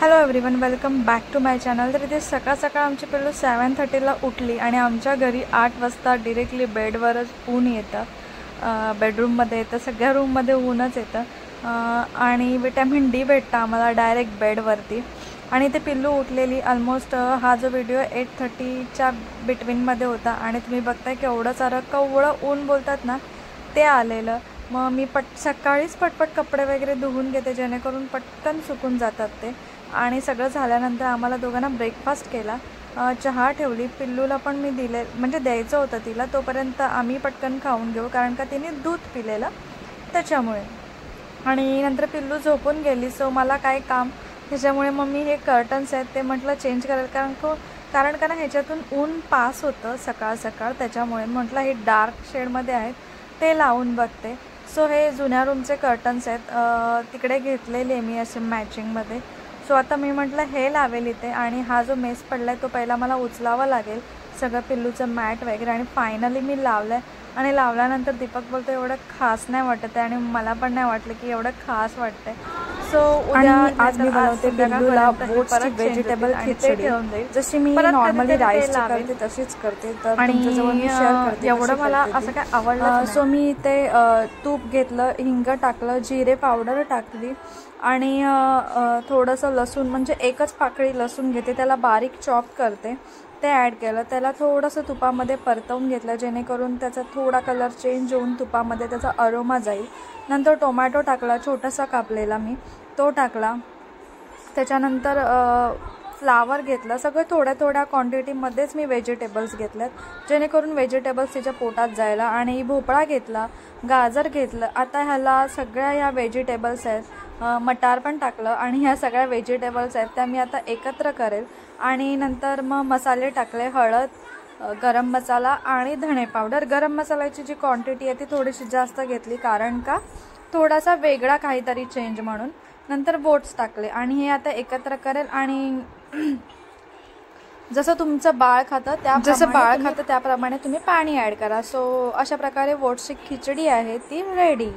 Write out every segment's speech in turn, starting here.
Hello everyone, welcome back to my channel. तर इथे सकाळ सकाळ आमची पिल्लू 7:30ला उठली आणि आमच्या घरी 8 वाजता डिरेक्टली बेडवरच ऊन येतं। बेडरूममध्ये येतं, सगळ्या रूममध्ये ऊनच येतं आणि विटॅमिन डी भेटतं आम्हाला डायरेक्ट बेडवरती। आणि ते पिल्लू उठलेली ऑलमोस्ट हा जो व्हिडिओ 8:30च्या बिटवीनमध्ये होता आणि तुम्ही बघताय की एवढं सारं कवळं ऊन बोलतात ना ते आलेलं। मग मी सकाळीच पटपट कपडे वगैरे धुवून घेते जेणेकरून पटकन सुकून जातात ते। आणि सगळं झाल्यानंतर आम्हाला दोघांना ब्रेकफास्ट केला, चहा ठेवली, पिल्लूला पण मी दिले म्हणजे द्यायचं होतं तिला, तोपर्यंत आम्ही पटकन खाऊन घेऊ कारण का तिने दूध पिलेलं त्याच्यामुळे। आणि नंतर पिल्लू झोपून गेली, सो मला काय काम त्याच्यामुळे मग मी हे कर्टन्स आहेत ते म्हटलं चेंज करेल कारण का ना ह्याच्यातून ऊन पास होतं सकाळ सकाळ, त्याच्यामुळे म्हटलं हे डार्क शेडमध्ये आहेत ते लावून बघते। सो हे जुन्या रूमचे कर्टन्स आहेत, तिकडे घेतलेले मी असे मॅचिंगमध्ये। सो आता मी म्हटलं हे लावेल इथे आणि हा जो मेस पडला आहे तो पहिला मला उचलावा लागेल सगळं पिल्लूचं मॅट वगैरे। आणि फायनली मी लावलं आहे आणि लावल्यानंतर दीपक बोलतो एवढं खास नाही वाटत आहे आणि मला पण नाही वाटलं की एवढं खास वाटतंय। सो उद्या आज मी बनवते पिल्लूला ओट्सची व्हेजिटेबल खिचडी, जशी मी नॉर्मली राईस करते तशीच करते, तर तुमच्याजवळ मी शेअर करते। एवढं मला असं काय आवडलं। सो मी ते तूप घेतलं, हिंग टाकलं, जिरे पावडर टाकली आणि थोडंसं लसूण म्हणजे एकच पाकळी लसूण घेते, त्याला बारीक चॉप करते, ते ॲड केलं, त्याला थोडंसं तुपामध्ये परतवून घेतलं जेणेकरून त्याचा थोडा कलर चेंज होऊन तुपामध्ये त्याचा अरोमा जाईल। नंतर टोमॅटो टाकला छोटासा कापलेला मी, तो टाकला। त्याच्यानंतर फ्लावर घेतलं, सगळं थोड्या थोड्या क्वांटिटीमध्येच मी व्हेजिटेबल्स घेतल्यात जेणेकरून व्हेजिटेबल्स तिच्या पोटात जायला। आणि भोपळा घेतला, गाजर घेतलं। आता ह्याला सगळ्या ह्या व्हेजिटेबल्स आहेत, मटार पण टाकलं आणि ह्या सगळ्या व्हेजिटेबल्स आहेत त्या मी आता एकत्र करेल। आणि नंतर मग मसाले टाकले, हळद, गरम मसाला आणि धणे पावडर। गरम मसाल्याची जी क्वांटिटी आहे ती थोडीशी जास्त घेतली कारण का थोडासा वेगळा काहीतरी चेंज म्हणून। नंतर बोट्स टाकले आणि हे आता एकत्र करेल। आणि जसं तुमचं बाळ खातं त्याप्रमाणे तुम्ही पाणी ॲड करा। सो अशा प्रकारे ओट्सची खिचडी आहे ती ready.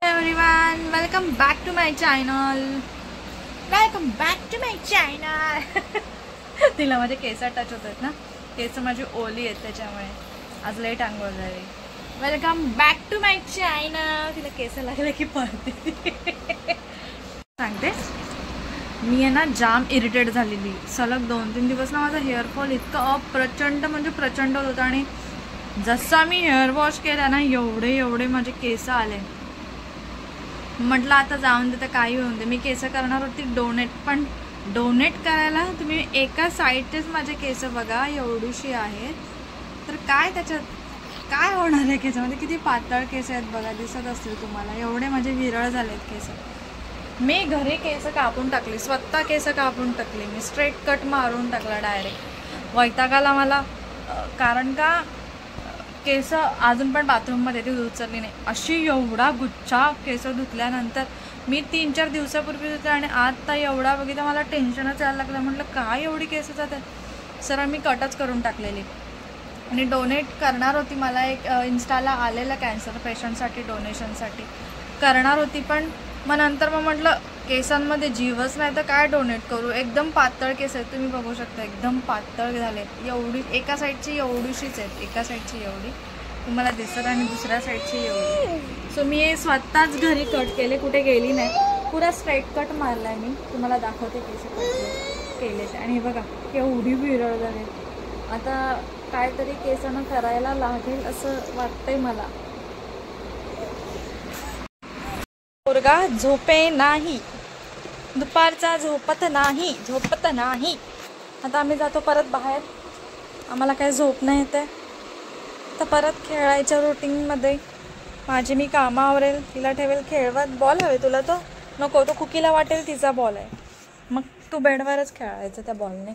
Everyone, welcome back to my channel, welcome back to my channel. तिला माझे केस टच होतात ना, केस माझी ओली आहेत त्याच्यामुळे आज लेट आंघोळ झाली। Welcome back to my channel. तिला केस लागले की पळते। सांगते मी आहे ना जाम इरिटेट झालेली, सलग 2-3 दिवस ना माझा हेअरफॉल इतका प्रचंड म्हणजे प्रचंड होता आणि जसा मी हेअर वॉश केला ना एवढे माझे केस आले। म्हटलं आता जाऊन दे, तर काही होऊन दे, मी केस करणार होती डोनेट, पण डोनेट करायला तुम्ही एका साईडचेच माझे केस बघा एवढीशी आहेत, तर काय त्याच्यात काय होणार आहे केसामध्ये, किती पातळ केस आहेत बघा, दिसत असतील तुम्हाला, एवढे माझे विरळ झालेत केस। मी घरी केस कापून टाकली, स्वतः केस कापून टाकली, मी स्ट्रेट कट मारून टाकला डायरेक्ट। वैतागाला मला, कारण का केस अजून पण बाथरूममध्ये ती उचलली नाही, अशी एवढा गुच्छा केस धुतल्यानंतर मी 3-4 दिवसापूर्वी धुतले आणि आता एवढा बघितलं मला टेन्शनच यायला लागलं। म्हटलं काय एवढी केस जातात, सरळ मी कटच करून टाकलेली। आणि डोनेट करणार होती, मला एक इन्स्टाला आलेलं कॅन्सर पेशंटसाठी डोनेशनसाठी करणार होती, पण मग नंतर मग म्हटलं केसांमध्ये जीवच नाही तर काय डोनेट करू। एकदम पातळ केस आहेत, तुम्ही बघू शकता एकदम पातळ झाले, एवढी एका साईडची एवढीशीच आहेत, एका साईडची एवढी तुम्हाला दिसत आणि दुसऱ्या साईडची एवढी। सो मी हे स्वतःच घरी कट केले, कुठे गेली नाही, पुरा स्ट्रेट कट मारला आहे मी, तुम्हाला दाखवते केस कट केले ते। आणि बघा केवढी विरळ झाले, आता काहीतरी केसांना करायला लागेल असं वाटतंय मला। पोरगा झोपे नाही, दुपारचा झोपत नाही। आता आम्ही जातो परत बाहेर, आम्हाला काही झोप नाही येते, तर परत खेळायच्या रुटीनमध्ये माझी मी कामं आवरेल, तिला ठेवेल खेळवत। बॉल हवे तुला, तो नको, तो कुकीला वाटेल तिचा बॉल आहे, मग तू बेडवरच खेळायचं त्या बॉलने।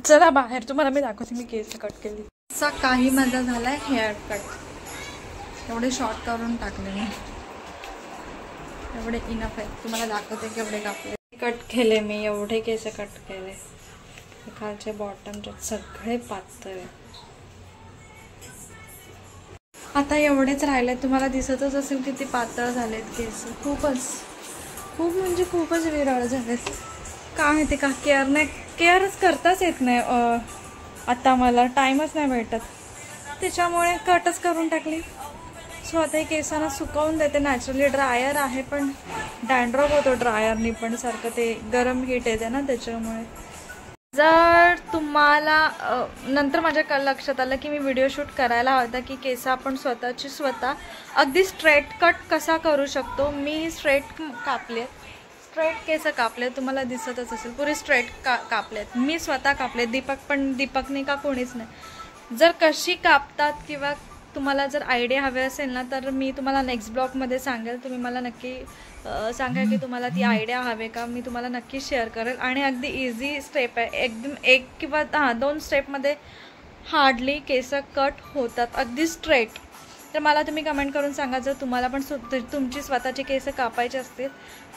चला बाहेर, तुम्हाला मी दाखवते मी केस कट केली। असा काही मजा झालाय हेअर कट, एवढे शॉर्ट करून टाकले मी, एवढे इनफ आहे, तुम्हाला दाखवते केवढे कापले कट केले मी, एवढे केस कट केले, खालचे बॉटमचे सगळे पातळ आहे। आता एवढेच राहिले, तुम्हाला दिसतच असेल किती पातळ झालेत केस, खूपच खूप म्हणजे खूपच विरळ झालेत. काय माहिती का केअरच करताच येत नाही. आता मला टाईमच नाही भेटत, त्याच्यामुळे कटच करून टाकली. स्वतःही केसांना सुकवून देते. नॅचरली ड्रायर आहे पण डॅन्ड्रफ होतो ड्रायरनी पण, सारखं ते गरम हीट येते ना त्याच्यामुळे. जर तुम्हाला नंतर माझ्या लक्षात आलं की मी व्हिडिओ शूट करायला हवा की केस आपण स्वतः अगदी स्ट्रेट कट कसा करू शकतो. मी स्ट्रेट केस कापले, तुम्हाला दिसतच असेल, पुरे स्ट्रेट कापलेत. मी स्वतः कापले, दीपकने का कोणीच नाही. जर कशी कापतात किंवा तुम्हाला जर आयडिया हवे असेल ना तर मी तुम्हाला नेक्स्ट ब्लॉगमध्ये सांगेल. तुम्ही मला नक्की सांगा की तुम्हाला ती आयडिया हवे का, मी तुम्हाला नक्की शेअर करेल. आणि अगदी इझी स्टेप आहे, एकदम 1 किंवा 2 स्टेपमध्ये हार्डली केस कट होतात अगदी स्ट्रेट. तर मला तुम्ही कमेंट करून सांगा जर तुम्हाला पण तुमची स्वतःची केस कापायची असतील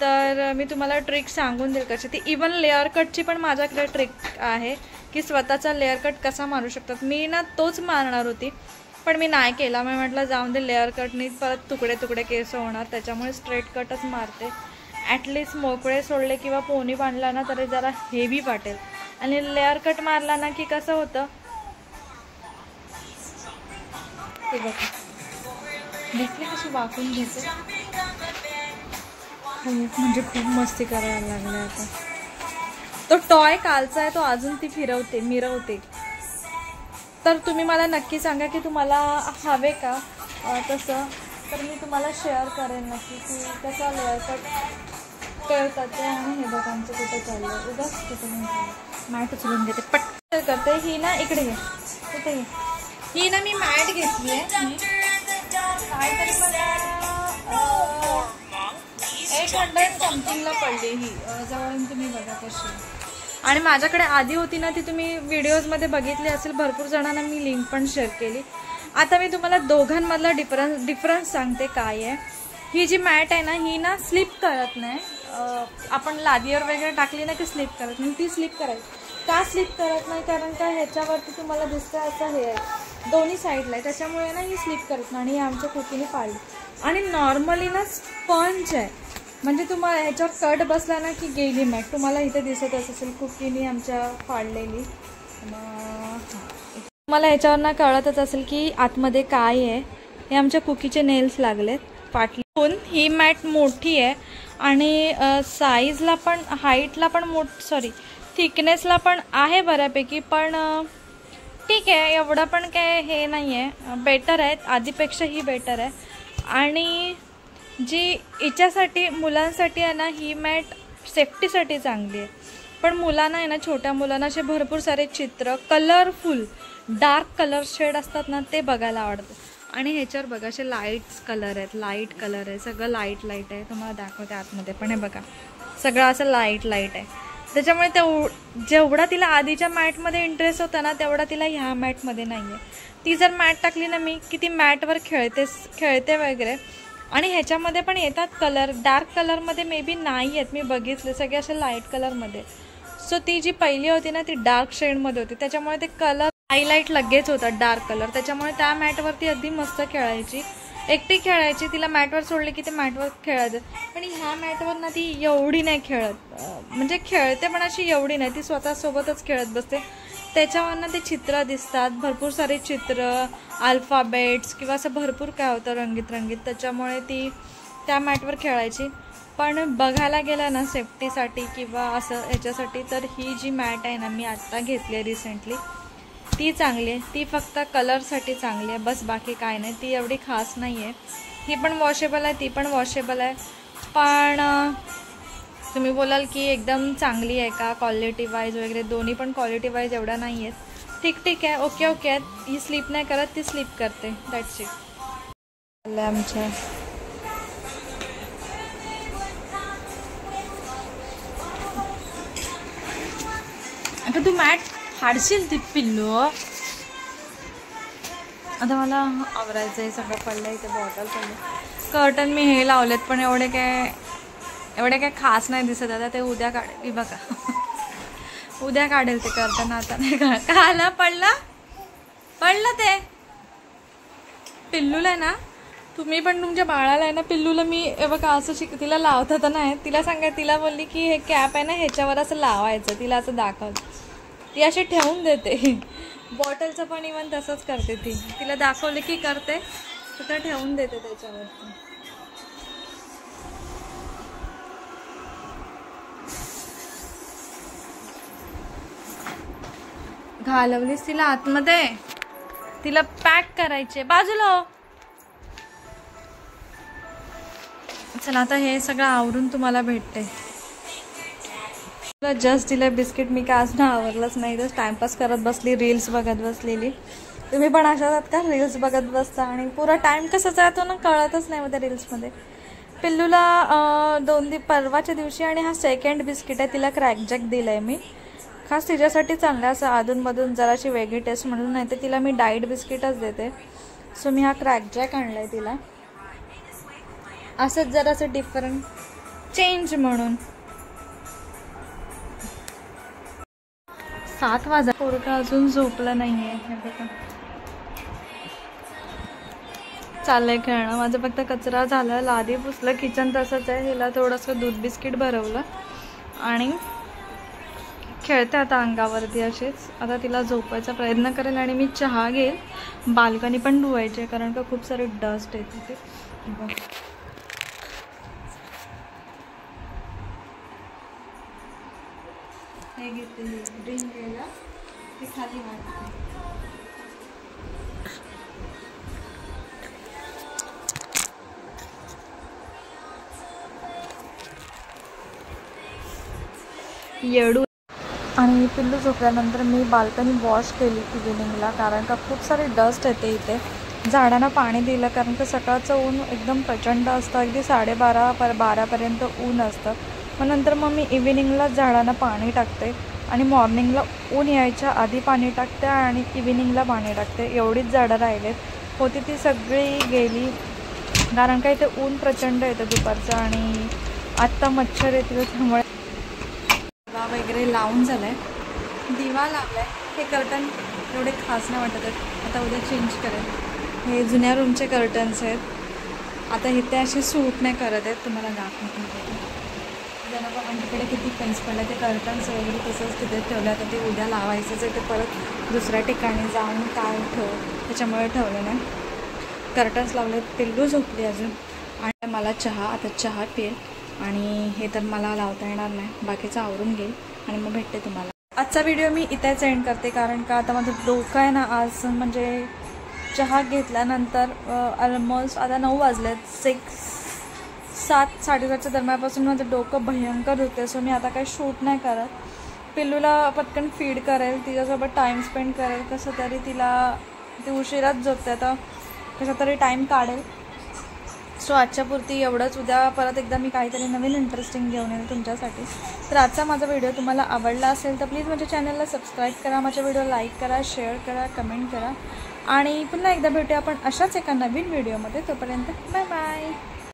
तर मी तुम्हाला ट्रिक सांगून देईल कशी. ती इवन लेअर कटची पण माझ्याकडे ट्रिक आहे की स्वतःचा लेअर कट कसा मारू शकतात. मी ना तोच मारणार होती पण मी नाही केला. मी म्हटलं जाऊन दे, लेअर कटनी परत तुकडे केस होणार, त्याच्यामुळे स्ट्रेट कटच मारते. ॲटलिस्ट मोकळे सोडले किंवा पोनी बांधला ना तरी जरा हेवी वाटेल. आणि लेअर कट मारला ना की कसं होतं ते बघा, देखले कशी वाकून घेते. खूप म्हणजे खूप मस्ती करायला लागले आता. तो टॉय कालचा आहे तो अजून ती मिरवते. तर तुम्ही मला नक्की सांगा की तुम्हाला हवे का तसं, तर मी तुम्हाला शेअर करेन नक्की की कसा लेअर कट करतात ते. आणि हे बघा आमचं कुठं चाललं, उगाच कुठं मॅट उचलून घेते पटकन करते. ही ना इकडे घे, कुठे घे. ही ना मी मॅट घेतली आहे, काहीतरी मला 800 समथिंगला पडली ही. जवळून तुम्ही बघा कशी. आणि माझ्याकडे आधी होती ना ती तुम्ही व्हिडिओजमध्ये बघितली असेल, भरपूर जणांना मी लिंक पण शेअर केली. आता मी तुम्हाला दोघांमधला डिफरन्स सांगते काय आहे. ही जी मॅट आहे ना ही ना स्लिप करत नाही. आपण लादीवर वगैरे टाकली ना की स्लिप करत नाही, ती स्लिप करायची. का स्लिप करत नाही, कारण का ह्याच्यावरती तुम्हाला दिसतं असं हे आहे दोन्ही साईडला आहे, त्याच्यामुळे ना ही स्लिप करत नाही. आणि आमच्या कुकीने पाळली. आणि नॉर्मली ना स्पंज आहे, म्हणजे तुम्हाला ह्याच्यावर कट बसला ना की गेली मॅट. तुम्हाला इथे दिसतच असेल कुकीने आमच्या फाडलेली. तुम्हाला ह्याच्यावर ना कळतच असेल की आतमध्ये काय आहे. हे आमच्या कुकीचे नेल्स लागलेत फाटली. ही मॅट मोठी आहे आणि साईजला पण हाईटला पण थिकनेसला पण आहे बऱ्यापैकी, पण ठीक आहे, एवढं पण काय हे नाही आहे, बेटर आहे, आधीपेक्षा ही बेटर आहे. आणि जी हिच्यासाठी मुलांसाठी आहे ना ही मॅट सेफ्टीसाठी चांगली आहे. पण मुलांना आहे ना, छोट्या मुलांना असे भरपूर सारे चित्र कलरफुल डार्क कलर शेड असतात ना ते बघायला आवडतं. आणि ह्याच्यावर बघा असे लाईट कलर आहे, सगळं लाईट आहे. तुम्हाला दाखवते आतमध्ये पण, हे बघा सगळं असं लाईट आहे. त्याच्यामुळे जेवढा तिला आधीच्या मॅटमध्ये इंटरेस्ट होता ना तेवढा तिला ह्या मॅटमध्ये नाही आहे. ती जर मॅट टाकली ना मी की ती मॅटवर खेळते वगैरे. आणि ह्याच्यामध्ये पण येतात कलर, डार्क कलरमध्ये मे बी नाही आहेत, मी बघितले सगळे असे लाईट कलरमध्ये. सो ती जी पहिली होती ना ती डार्क शेडमध्ये होती, त्याच्यामुळे ते कलर हायलाईट लगेच होता डार्क कलर. त्याच्यामुळे त्या मॅटवरती अगदी मस्त खेळायची, एकटी खेळायची. तिला मॅटवर सोडले की ते मॅटवर खेळायचं. पण ह्या मॅटवर ना ती एवढी नाही खेळत, म्हणजे खेळते पण अशी एवढी नाही, ती स्वतःसोबतच खेळत बसते. त्याच्यावरनं ते चित्र दिसतात, भरपूर सारे चित्र, अल्फाबेट्स किंवा असं भरपूर काय होतं रंगीत. त्याच्यामुळे ती त्या मॅटवर खेळायची. पण बघायला गेलं ना सेफ्टीसाठी किंवा असं ह्याच्यासाठी तर ही जी मॅट आहे ना मी आत्ता घेतली आहे रिसेंटली ती चांगली आहे. ती फक्त कलरसाठी चांगली आहे बस, बाकी काय नाही. ती एवढी खास नाही आहे. ही पण वॉशेबल आहे, ती पण वॉशेबल आहे. पण तुम्ही बोलाल की एकदम चांगली आहे का क्वालिटी वाईज वगैरे, दोन्ही पण क्वालिटी वाईज एवढा नाही आहेत, ठीक आहे, ओके आहेत. ही स्लीप नाही करत, ती स्लीप करते, दॅट्स इट. आमच्या आता तू मॅट फाडशील ती पिल्लू. आता मला आवरायचं आहे, सगळं पडलं इथे, बॉटल पडलं, कर्टन मी हे लावलेत पण एवढे काय खास नाही दिसत. आता ते उद्या काढेल, बघा उद्या काढेल ते कर्टन, आता नाही काला पडलं ते पिल्लूला ना तुम्ही पण तुमच्या बाळाला आहे ना, पिल्लूला मी बघा असं तिला लावत तर नाही, तिला सांगा, तिला बोलली की हे कॅप आहे ना ह्याच्यावर असं लावायचं, तिला असं दाखवत, ती अशी ठेवून देते. बॉटलचं पण इव्हन तसंच करते ती, तिला दाखवले की करते, तिथं ठेवून देते त्याच्यावरती. घालवलीस तिला आतमध्ये, तिला पॅक करायचे. बाजूला हो. चला आता हे सगळं आवरून तुम्हाला भेटते. जस्ट दिलं बिस्किट. मी काय अजून आवरलंच नाही, तर टाइमपास करत बसली, रील्स बघत बसलेली. तुम्ही पण अशाच आहात का, रील्स बघत बसता आणि पुरा टाइम कसा जातो ना कळतच नाही मध्ये रील्समध्ये. पिल्लूला परवाच्या दिवशी, आणि हा सेकंड बिस्किट आहे, तिला क्रॅकजॅक दिलंय मी खास तिच्यासाठी. चांगलं असं अधूनमधून जराशी वेगळी टेस्ट म्हणून, नाही तर तिला मी डाईट बिस्किटच देते. सो मी हा क्रॅकजॅक आणलाय तिला, असंच जरासं डिफरंट चेंज म्हणून. 7 वाजता पोरगा अजून झोपलं नाहीये. हे बघा चाललंय खेळणं. माझं फक्त कचरा झाला, लादी पुसलं, किचन तसंच आहे. हिला थोडंसं दूध बिस्किट भरवलं आणि खेळते आता अंगावरती असेच. आता तिला झोपायचा प्रयत्न करेल आणि मी चहा घेईल. बाल्कनी पण धुवायची आहे कारण का खूप सारी डस्ट येते ते. हे घेते, ड्रिंक घ्यायला ते खाली वाटते. येडू. आणि पिल्लू झोपल्यानंतर मी बाल्कनी वॉश केली इव्हिनिंगला, कारण का खूप सारी डस्ट येते इथे. झाडांना पाणी दिलं कारण का सकाळचं ऊन एकदम प्रचंड असतं, अगदी 12:30 ऊन असतं. मग नंतर मी इव्हिनिंगला झाडांना पाणी टाकते आणि मॉर्निंगला ऊन यायच्या आधी पाणी टाकते आणि इव्हिनिंगला पाणी टाकते. एवढीच झाडं राहिलेत, होती ती सगळी गेली कारण का इथे ऊन प्रचंड येतं दुपारचं आणि आत्ता मच्छर येतील, त्यामुळे दिवा वगैरे लावून झाला आहे. दिवा लावला आहे. हे कर्टन एवढे खास नाही वाटत आहेत, आता उद्या चेंज करेल. हे जुन्या रूमचे कर्टन्स आहेत, आता इथे असे सूट नाही करत आहेत. तुम्हाला दाखवते जरा आमच्याकडे किती पेन्स पडले, ते कर्टन्स वगैरे तसंच तिथे ठेवलं. आता ते उद्या लावायचंच आहे, ते परत दुसऱ्या ठिकाणी जाऊन काय त्याच्यामुळे ठेवलं नाही. कर्टन्स लावले. पिल्लू झोपली अजून आणि मला आता चहा पिईल आणि हे तर मला लावता येणार नाही, बाकीचं आवरून घेईल आणि मग भेटते तुम्हाला. आजचा व्हिडिओ मी इथेच एंड करते कारण का आता माझं डोकं आहे ना, आज म्हणजे चहा घेतल्यानंतर ऑलमोस्ट आता 9 वाजलेत, 7-7:30च्या दरम्यानपासून माझं डोकं भयंकर होते. सो मी आता काही शूट नाही करत. पिल्लूला पटकन फीड करेल, तिच्यासोबत टाईम स्पेंड करेल, कसं तरी ती उशिराच झोपते, आता कसा तरी टाईम काढेल. सो आजच्या पुरती एवढंच. उद्या परत एकदा मी काहीतरी नवीन इंटरेस्टिंग घेऊन येईल तुमच्यासाठी. तर आजचा माझा व्हिडिओ तुम्हाला आवडला असेल तर प्लीज माझ्या चॅनलला सबस्क्राईब करा, माझ्या व्हिडिओ लाईक करा, शेअर करा, कमेंट करा आणि पुन्हा एकदा भेटूया आपण अशाच एका नवीन व्हिडिओमध्ये. तोपर्यंत बाय बाय.